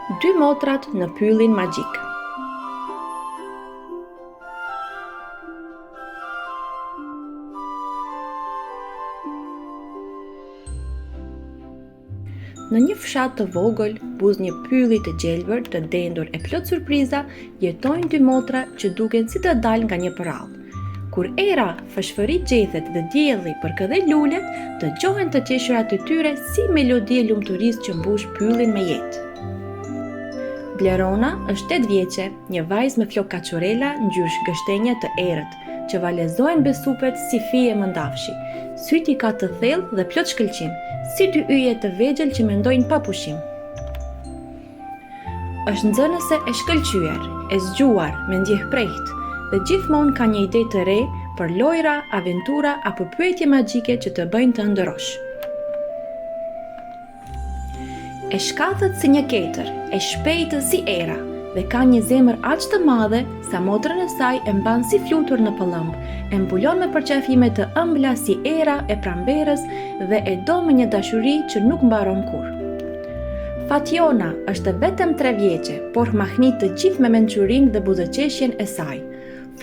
Dy motrat në pyllin magjik. Në një fshat të vogël, buz një pylli të gjelbër, të dendur e plot surpriza, jetojnë dy motra që duken si të dalë nga një përrall. Kur era fshfërit gjethet dhe dielli përkëdhe lulet, dëgjohen të qeshurat e tyre si melodi e lumturisë që mbush pyllin me jetë. Blerona është 8 vjeçe, një vajzë me flokë kaçurela ngjyrë gështenje të errët, që valezojnë besupet si fije mëndafshi. Syti ka të thellë dhe plot shkëlqim, si dy yje të vegjël që mendojnë pa pushim. Është nxënëse e shkëlqyer, e zgjuar, me ndjeh prehtë, dhe gjithmonë ka një ide të re për lojra, aventura apo pyetje magjike që të bëjnë të ndërosh. E shkathet si një ketër, e shpejtë si era, dhe ka një zemër aq të madhe sa motrën e saj e mban si flutur në pëllëmb, e mbulon me përqafime të ëmbla si era e pramberës dhe e do me një dashuri që nuk mbaron kur. Fatjona është vetëm 3 vjeçe, por mahnit të gjithë me mençurinë dhe buzëqeshjen e saj.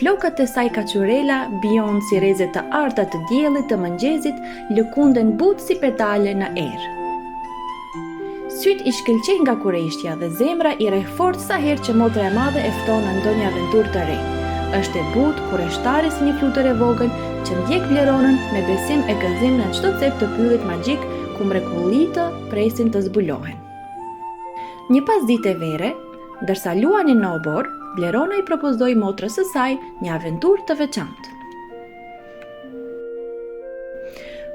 Flokët e saj kaçurela bijon si rreze të arta të diellit të mëngjesit, lëkunden butë si petale në erë. Syt i shkëlqejnë nga kurreshtja dhe zemra i rreh fort sa herë që motra e madhe e fton në ndonjë aventurë të re. Është e butë, kurreshtare si një flutër e vogël që ndjek Bleronën me besim e gëzim në çdo cep të pyllit magjik ku mrekullitë presin të zbulohen. Një pasditë e vere, ndërsa luanin në obor, Blerona i propozoi motrës së saj një aventurë të veçantë.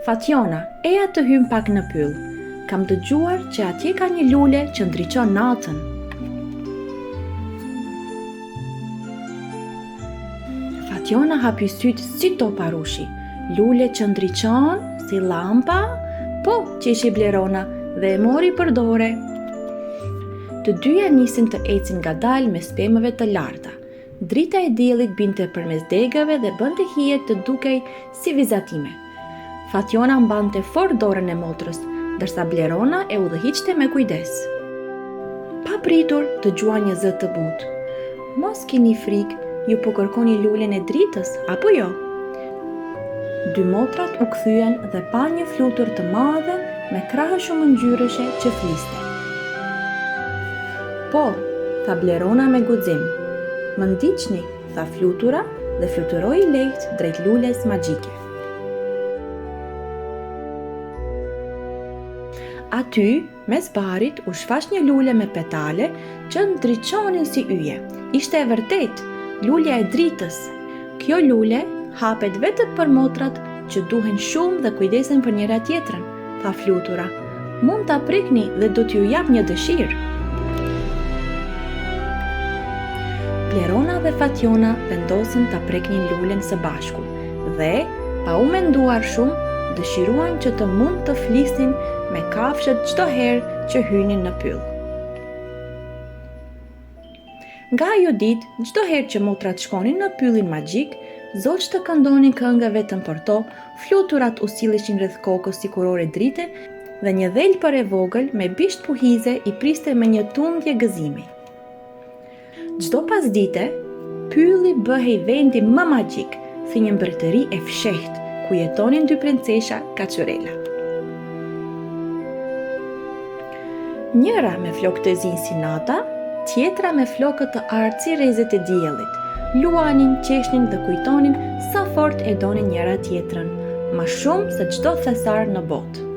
Fatjona, eja të hym pak në pyll. Kam dëgjuar që atje ka një lule që ndriçon natën. Fatjona hapi sytë si toparushi. Lule që ndriçon, si lampa? Po, qeshi Blerona dhe e mori për dore. Të dyja nisin të ecin ngadalë me spemëve të larta. Drita e diellit binte përmes degëve dhe bënte hije të dukej si vizatime. Fatjona mbante fort dorën e motrës, ndërsa Blerona e udhëhiqte me kujdes. Pa pritur dëgjua një zë të butë. Mos keni frikë, ju po kërkoni lulen e dritës, apo jo? Dy motrat u kthyen dhe pa një flutur të madhe me krahë shumë ngjyrëshe që fliste. Po, tha Blerona me guxim. Më ndiqni, tha flutura dhe fluturoi lehtë drejt lules magjike. Aty, mes barit, u shfash një lule me petale që ndriçonin si yje. Ishte e vërtet, lulja e dritës. Kjo lule hapet vetëm për motrat që duhen shumë dhe kujdesen për njëra tjetrën, tha flutura. Mund ta prekni dhe do t'ju jap një dëshirë. Blerona dhe Fatjona vendosën ta preknin lulen së bashku dhe, pa u menduar shumë, dëshiruan që të mund të flisnin me kafshët çdo herë që hynin në pyll. Nga ajo ditë, çdo herë që motrat shkonin në pyllin magjik, zogjtë të këndonin këngë vetëm për to, fluturat u silleshin rreth kokës si kurore drite dhe një dhelpër e vogël me bisht puhize i priste me një tundje gëzimi. Çdo pasdite, pylli bëhej vendi më magjik, si një mbretëri e fshehtë ku jetonin dy princesha kaçurela. Njëra me flokë të zi si nata, tjetra me flokët të artë si rrezet e diellit. Luanin, qeshnin dhe kujtonin sa fort e donin njëra tjetrën, më shumë se çdo thesar në botë.